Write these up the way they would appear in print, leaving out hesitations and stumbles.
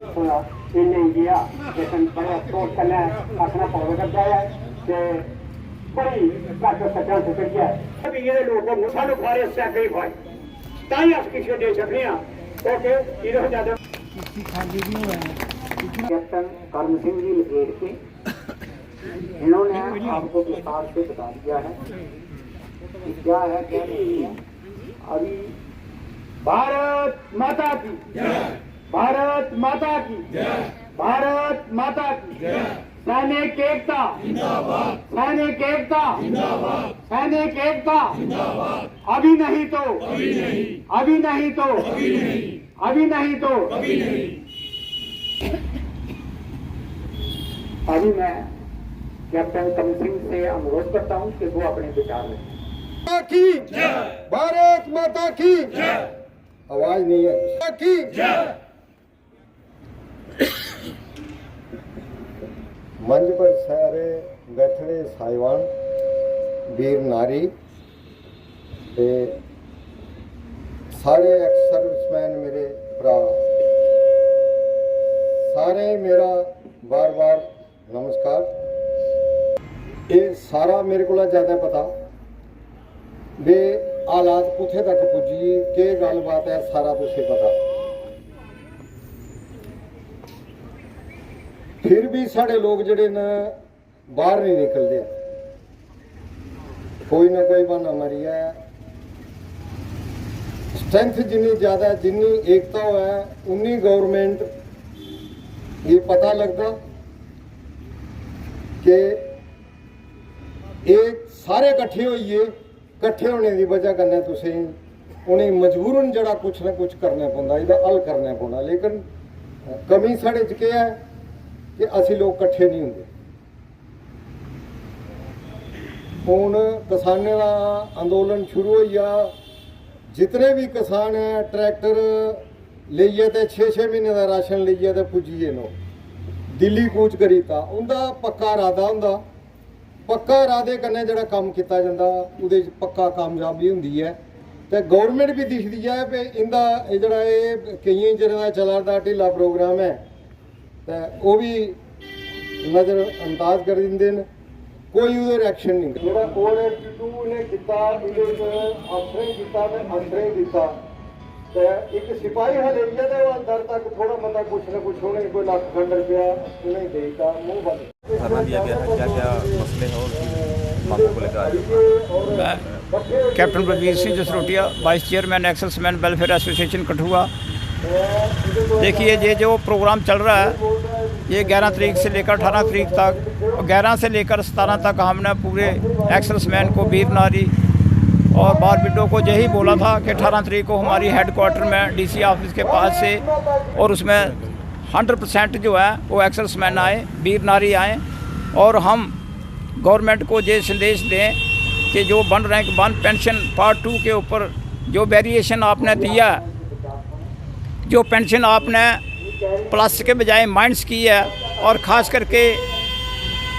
इन्हें गया लेकिन बड़े अफसोस करना अपना पौधा करता है कि बड़ी घट सच्चा सुधर गया अभी ये लोग सानू खारे सैक्रीफाइस ताई अस किसी दे सकते हैं ओके इधर ज्यादा कैप्टन कर्म सिंह जी लपेट के इन्होंने आपको विस्तार से बता दिया है कि क्या है क्या नहीं है। अभी भारत माता की भारत माता की भारत माता की सैनिक एकता सैनिक एकता सैनिक एकता अभी नहीं तो अभी नहीं तो अभी नहीं तो अभी मैं कैप्टन कर्म सिंह से अनुरोध करता हूं कि वो अपने विचार लें। भारत माता की आवाज नहीं है की मंच पर सारे बैठे साहिवान वीर नारी ते सारे एक्स सर्विसमैन मेरे भरा सारे मेरा बार बार नमस्कार। ये सारा मेरे को ज़्यादा पता वे हालात कुथे तक पुजी के गलबात है सारा तुझे पता। फिर भी साढ़े लोग जड़े न बाहर नहीं निकलते, कोई ना कोई बहाना मारी है। स्ट्रेंथ जिन्नी ज़्यादा जिन्नी एकता है उन्नी गवर्नमेंट ये पता लगता कि एक सारे कट्ठे होइए कट्ठे होने की वजह कन्नै तुसें उन्हें मजबूरन जड़ा कुछ ना कुछ करना पौंदा इहदा हल करना पौना। लेकिन कमी साढ़े च केह् है कि असी लोग कट्ठे नहीं होंगे। हुण किसानें का अंदोलन शुरू हो गया, जितने भी किसान हैं ट्रैक्टर लेइयै ते 6-6 महीने का राशन लेइयै ते पुज्जिए नो दिल्ली कूच करीता उनका पक्का इरादा हुंदा। पक्का इरादे कन्नै जड़ा काम किया जाता उहदे च पक्का कामयाबी हुंदी है। तो गौरमेंट भी दिखदी है कि इंदा जड़ा कई चिर दा चला दा ढिला प्रोग्राम है तो वह भी नज़र अंदाज कर दिंदे न, कोई उधर एक्शन नहीं। जड़ा OS2 ने किया अफसरें किया अफसरें दिता तो एक सिपाही हले तो अंदर तक थोड़ा बंदा कुछ ना कुछ होने कोई लाख खंड रुपया नहीं देता मुँह बंद धरना दिया गया है। क्या क्या मसले हैं और मांगों को लेकर मैं captain Balbir Singh Jasrotia vice chairman ex-servicemen welfare association Kathua. देखिए ये जो प्रोग्राम चल रहा है ये 11 तारीख से लेकर 18 तारीख तक, 11 से लेकर 17 तक हमने पूरे एक्सेसमैन को वीर नारी और बार विडो को यही बोला था कि 18 तारीख को हमारी हेडक्वार्टर में DC ऑफिस के पास से और उसमें 100% जो है वो एक्सेसमैन आए, वीर नारी आए और हम गवर्नमेंट को ये संदेश दें कि जो 1 रैंक 1 पेंशन पार्ट 2 के ऊपर जो वेरिएशन आपने दिया, जो पेंशन आपने प्लस के बजाय माइनस की है और ख़ास करके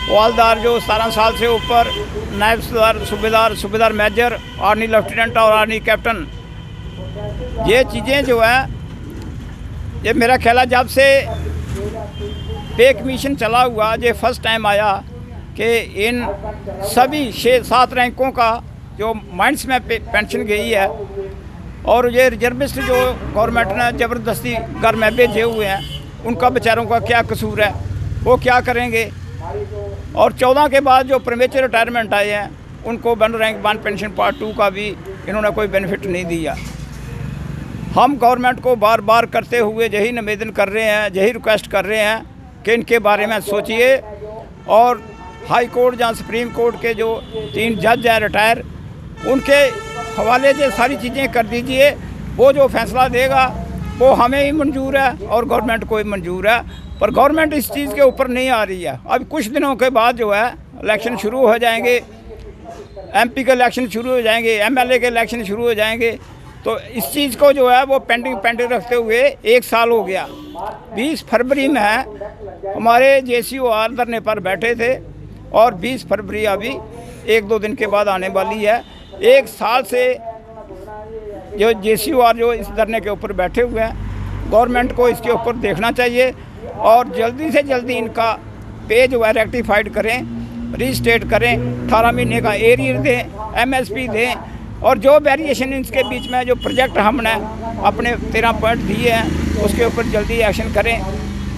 हवलदार जो 17 साल से ऊपर, नायब सूबेदार, सूबेदार मेजर, आर्मी लेफ्टिनेंट और आर्मी कैप्टन, ये चीज़ें जो है ये मेरा ख्याल है जब से पे कमीशन चला हुआ ये फर्स्ट टाइम आया कि इन सभी 6-7 रैंकों का जो माइंड्स में पेंशन गई है और ये रिजर्विस्ट जो गवर्नमेंट ने ज़बरदस्ती घर में भेजे हुए हैं उनका बेचारों का क्या कसूर है, वो क्या करेंगे। और 14 के बाद जो प्रीमेच्योर रिटायरमेंट आए हैं उनको 1 रैंक 1 पेंशन पार्ट 2 का भी इन्होंने कोई बेनिफिट नहीं दिया। हम गवर्नमेंट को बार बार करते हुए यही निवेदन कर रहे हैं, यही रिक्वेस्ट कर रहे हैं कि इनके बारे में सोचिए और हाई कोर्ट या सुप्रीम कोर्ट के जो 3 जज हैं रिटायर, उनके हवाले से सारी चीज़ें कर दीजिए। वो जो फैसला देगा वो हमें ही मंजूर है और गवर्नमेंट को ही मंजूर है, पर गवर्नमेंट इस चीज़ के ऊपर नहीं आ रही है। अब कुछ दिनों के बाद जो है इलेक्शन शुरू हो जाएंगे, MP के इलेक्शन शुरू हो जाएंगे, MLA के इलेक्शन शुरू हो जाएंगे, तो इस चीज़ को जो है वो पेंडिंग रखते हुए 1 साल हो गया। 20 फरवरी में हमारे JCOR धरने पर बैठे थे और 20 फरवरी अभी 1-2 दिन के बाद आने वाली है। 1 साल से जो JCOR जो इस धरने के ऊपर बैठे हुए हैं गवर्नमेंट को इसके ऊपर देखना चाहिए और जल्दी से जल्दी इनका पे जो है रेक्टिफाइड करें, रीस्टेट करें, 18 महीने का एरियर दें, MSP दें और जो वेरिएशन इसके बीच में जो प्रोजेक्ट हमने अपने 13 पॉइंट दिए हैं उसके ऊपर जल्दी एक्शन करें।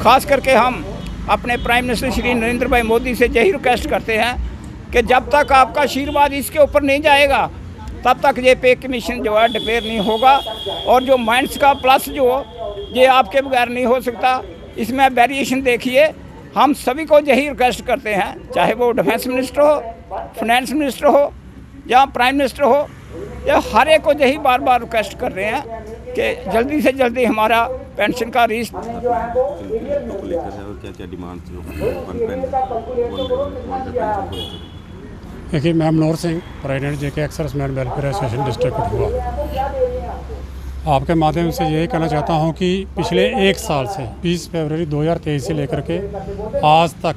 ख़ास करके हम अपने प्राइम मिनिस्टर श्री नरेंद्र भाई मोदी से यही रिक्वेस्ट करते हैं कि जब तक आपका आशीर्वाद इसके ऊपर नहीं जाएगा तब तक ये पे कमीशन जो है डिक्लेयर नहीं होगा। और जो माइंस का प्लस जो ये आपके बगैर नहीं हो सकता, इसमें वेरिएशन देखिए। हम सभी को यही रिक्वेस्ट करते हैं, चाहे वो डिफेंस मिनिस्टर हो, फाइनेंस मिनिस्टर हो या प्राइम मिनिस्टर हो, या हर एक को यही बार बार रिक्वेस्ट कर रहे हैं कि जल्दी से जल्दी हमारा पेंशन का को लेकर है और क्या क्या डिमांड देखिए, मैं Manohar Singh, president JK ex-servicemen welfare association district Kathua. आपके माध्यम से यही कहना चाहता हूं कि पिछले एक साल से 20 फरवरी 2023 से लेकर के आज तक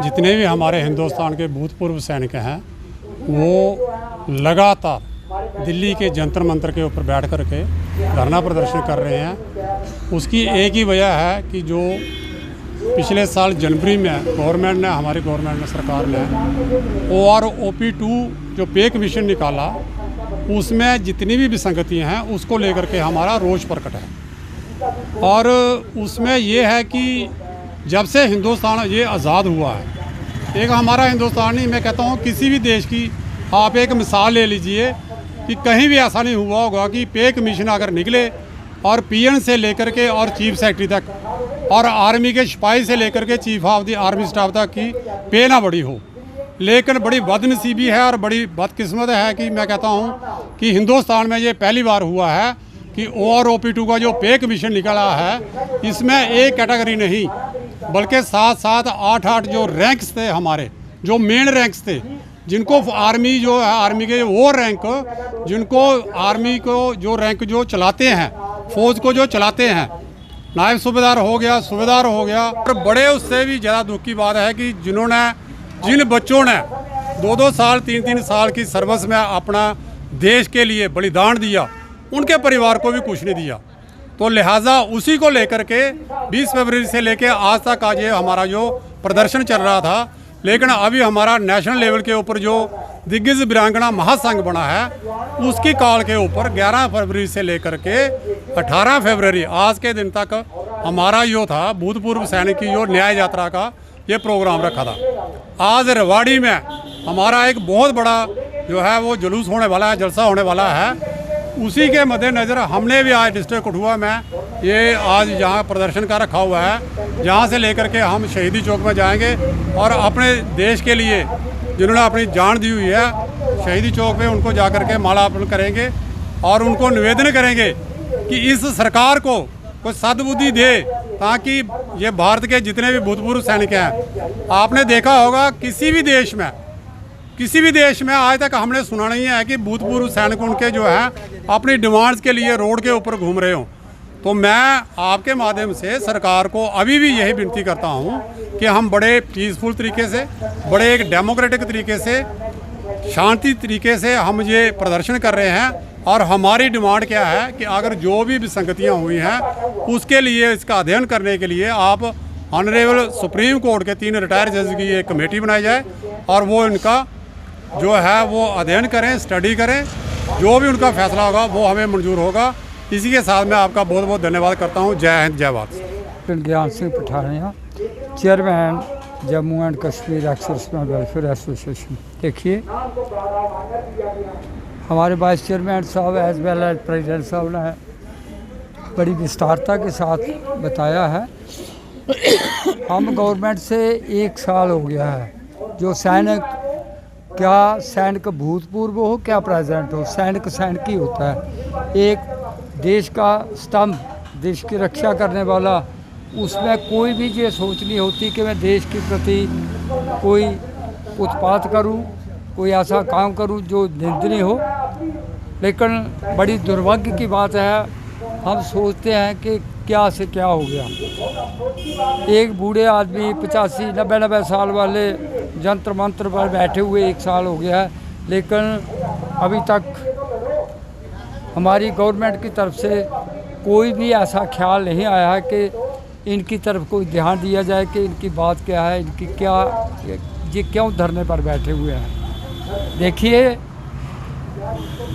जितने भी हमारे हिंदुस्तान के भूतपूर्व सैनिक हैं वो लगातार दिल्ली के जंतर मंतर के ऊपर बैठ कर के धरना प्रदर्शन कर रहे हैं। उसकी एक ही वजह है कि जो पिछले साल जनवरी में गवर्नमेंट ने, हमारी गवर्नमेंट ने, सरकार ने OROP2 जो पे कमीशन निकाला उसमें जितनी भी विसंगतियाँ हैं उसको लेकर के हमारा रोष प्रकट है। और उसमें ये है कि जब से हिंदुस्तान ये आज़ाद हुआ है, एक हमारा हिंदुस्तान नहीं, मैं कहता हूँ किसी भी देश की आप एक मिसाल ले लीजिए कि कहीं भी ऐसा नहीं हुआ होगा कि पे कमीशन अगर निकले और PN से लेकर के और चीफ सेक्रेटरी तक और आर्मी के सिपाही से लेकर के chief of the army staff तक की पे ना बढ़ी हो। लेकिन बड़ी बदनसीबी है और बड़ी बदकिस्मत है कि मैं कहता हूँ कि हिंदुस्तान में ये पहली बार हुआ है कि OROP2 का जो पे कमीशन निकला है इसमें एक कैटेगरी नहीं बल्कि 7-7, 8-8 जो रैंक्स थे, हमारे जो मेन रैंक्स थे, जिनको आर्मी जो है, आर्मी के वो रैंक जिनको आर्मी को जो रैंक जो चलाते हैं, फौज को जो चलाते हैं, नायब सूबेदार हो गया, सूबेदार हो गया। और बड़े उससे भी ज़्यादा दुख की बात है कि जिन बच्चों ने 2-2 साल 3-3 साल की सर्विस में अपना देश के लिए बलिदान दिया, उनके परिवार को भी कुछ नहीं दिया। तो लिहाजा उसी को लेकर के 20 फरवरी से लेकर आज तक आज ये हमारा जो प्रदर्शन चल रहा था। लेकिन अभी हमारा नेशनल लेवल के ऊपर जो दिग्गज वीरांगना महासंघ बना है उसकी कॉल के ऊपर 11 फरवरी से लेकर के 18 फरवरी आज के दिन तक हमारा जो था भूतपूर्व सैनिक की जो न्याय यात्रा का ये प्रोग्राम रखा था। आज रेवाड़ी में हमारा एक बहुत बड़ा जो है वो जुलूस होने वाला है, जलसा होने वाला है। उसी के मद्देनज़र हमने भी आज डिस्ट्रिक्ट कठुआ में ये आज यहाँ प्रदर्शन का रखा हुआ है, जहाँ से लेकर के हम शहीदी चौक में जाएंगे और अपने देश के लिए जिन्होंने अपनी जान दी हुई है शहीदी चौक पे उनको जा कर के माला अर्पण करेंगे और उनको निवेदन करेंगे कि इस सरकार को कोई सद्बुद्धि दे ताकि ये भारत के जितने भी भूतपूर्व सैनिक हैं, आपने देखा होगा किसी भी देश में आज तक हमने सुना नहीं है कि भूतपूर्व सैनिक उनके जो है अपनी डिमांड्स के लिए रोड के ऊपर घूम रहे हों। तो मैं आपके माध्यम से सरकार को अभी भी यही विनती करता हूं कि हम बड़े पीसफुल तरीके से, बड़े एक डेमोक्रेटिक तरीके से, शांति तरीके से हम ये प्रदर्शन कर रहे हैं। और हमारी डिमांड क्या है कि अगर जो भी विसंगतियाँ हुई हैं उसके लिए, इसका अध्ययन करने के लिए आप ऑनरेबल सुप्रीम कोर्ट के 3 रिटायर जज की एक कमेटी बनाई जाए और वो इनका जो है वो अध्ययन करें, स्टडी करें, जो भी उनका फैसला होगा वो हमें मंजूर होगा। इसी के साथ मैं आपका बहुत बहुत धन्यवाद करता हूँ। जय हिंद, जय भारत। ज्ञान Singh Pathania, chairman Jammu and Kashmir ex-serviceman welfare association. देखिए, हमारे वाइस चेयरमैन साहब एज वेल एज प्रेसिडेंट साहब ने बड़ी विस्तारता के साथ बताया है। हम गवर्नमेंट से 1 साल हो गया है, जो सैनिक, क्या सैनिक भूतपूर्व हो क्या प्रेजेंट हो, सैनिक सैनिक ही होता है। एक देश का स्तंभ, देश की रक्षा करने वाला, उसमें कोई भी ये सोच नहीं होती कि मैं देश के प्रति कोई उत्पात करूं, कोई ऐसा काम करूं जो निंदनीय हो। लेकिन बड़ी दुर्भाग्य की बात है, हम सोचते हैं कि क्या से क्या हो गया। एक बूढ़े आदमी 85-90 साल वाले जंतर मंत्र पर बैठे हुए 1 साल हो गया है, लेकिन अभी तक हमारी गवर्नमेंट की तरफ से कोई भी ऐसा ख्याल नहीं आया है कि इनकी तरफ कोई ध्यान दिया जाए कि इनकी बात क्या है, इनकी क्या, ये क्यों धरने पर बैठे हुए हैं। देखिए,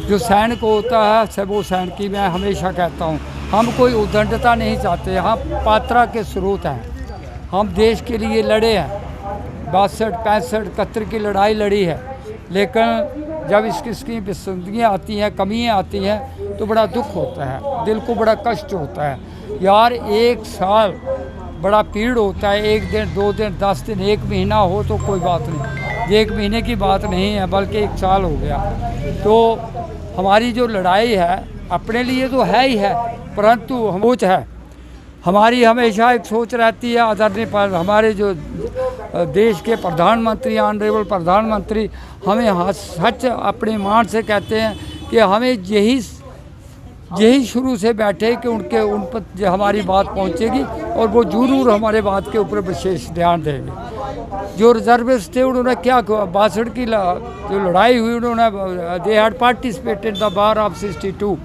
जो सैनिक होता है सब वो सैनिक की, मैं हमेशा कहता हूँ, हम कोई उद्दंडता नहीं चाहते, हम पात्रा के स्रोत हैं। हम देश के लिए लड़े हैं, 62, 65, 71 की लड़ाई लड़ी है, लेकिन जब इसकी विसंगतियाँ आती हैं, कमियाँ आती हैं, तो बड़ा दुख होता है, दिल को बड़ा कष्ट होता है। यार, 1 साल बड़ा पीड़ होता है, 1 दिन, 2 दिन, 10 दिन, 1 महीना हो तो कोई बात नहीं, ये 1 महीने की बात नहीं है, बल्कि 1 साल हो गया। तो हमारी जो लड़ाई है अपने लिए तो है ही है, परंतु सोच है हमारी, हमेशा एक सोच रहती है। आदरणीय हमारे जो देश के प्रधानमंत्री, ऑनरेबल प्रधानमंत्री, हमें सच अपने मान से कहते हैं कि हमें यही शुरू से बैठे कि उन पर हमारी बात पहुंचेगी और वो जरूर हमारे बात के ऊपर विशेष ध्यान देंगे। जो रिजर्विस्ट थे उन्होंने क्या 62 की जो लड़ाई हुई, उन्होंने they had participated the bar of 62,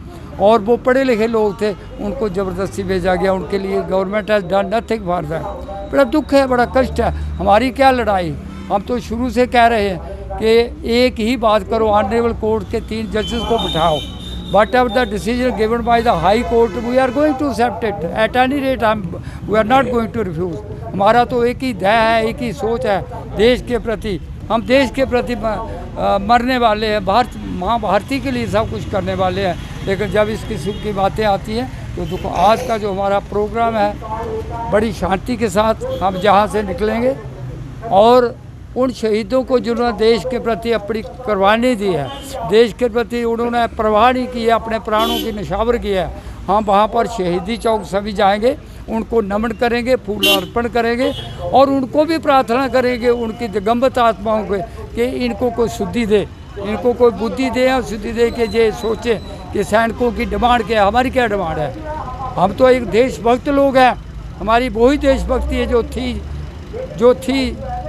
और वो पढ़े लिखे लोग थे, उनको ज़बरदस्ती भेजा गया। उनके लिए government has done nothing for that. बड़ा दुख है, बड़ा कष्ट है। हमारी क्या लड़ाई, हम तो शुरू से कह रहे हैं कि एक ही बात करो, ऑनरेबल कोर्ट के 3 जजेस को बिठाओ, whatever the decision given by the high court we are going to accept it at any rate, we are not going to refuse. हमारा तो एक ही ध्येय है, एक ही सोच है देश के प्रति। हम देश के प्रति मरने वाले हैं, माँ भारती के लिए सब कुछ करने वाले हैं, लेकिन जब इस किस्म की बातें आती हैं तो दुख। आज का जो हमारा प्रोग्राम है, बड़ी शांति के साथ हम जहाँ से निकलेंगे और उन शहीदों को जिन्होंने देश के प्रति अपनी कुर्बानी दी है, देश के प्रति उन्होंने परवाह नहीं की है, अपने प्राणों की निछावर किया है, हम वहाँ पर शहीदी चौक सभी जाएंगे, उनको नमन करेंगे, फूल अर्पण करेंगे और उनको भी प्रार्थना करेंगे, उनकी दिगंबत आत्माओं के, कि इनको कोई शुद्धि दे, इनको कोई बुद्धि दे और शुद्धि दे के ये सोचें कि सैनिकों की डिमांड क्या है, हमारी क्या डिमांड है। हम तो एक देशभक्त लोग हैं, हमारी वही देशभक्ति है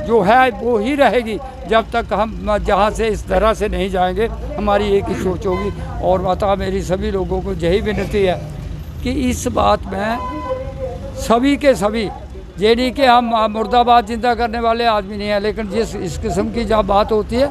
जो है वो ही रहेगी जब तक हम जहाँ से इस तरह से नहीं जाएंगे। हमारी एक ही सोच होगी। और माता, मेरी सभी लोगों को यही विनती है कि इस बात में सभी के सभी, ये नहीं कि हम मुर्दाबाद जिंदा करने वाले आदमी नहीं हैं, लेकिन जिस इस किस्म की जब बात होती है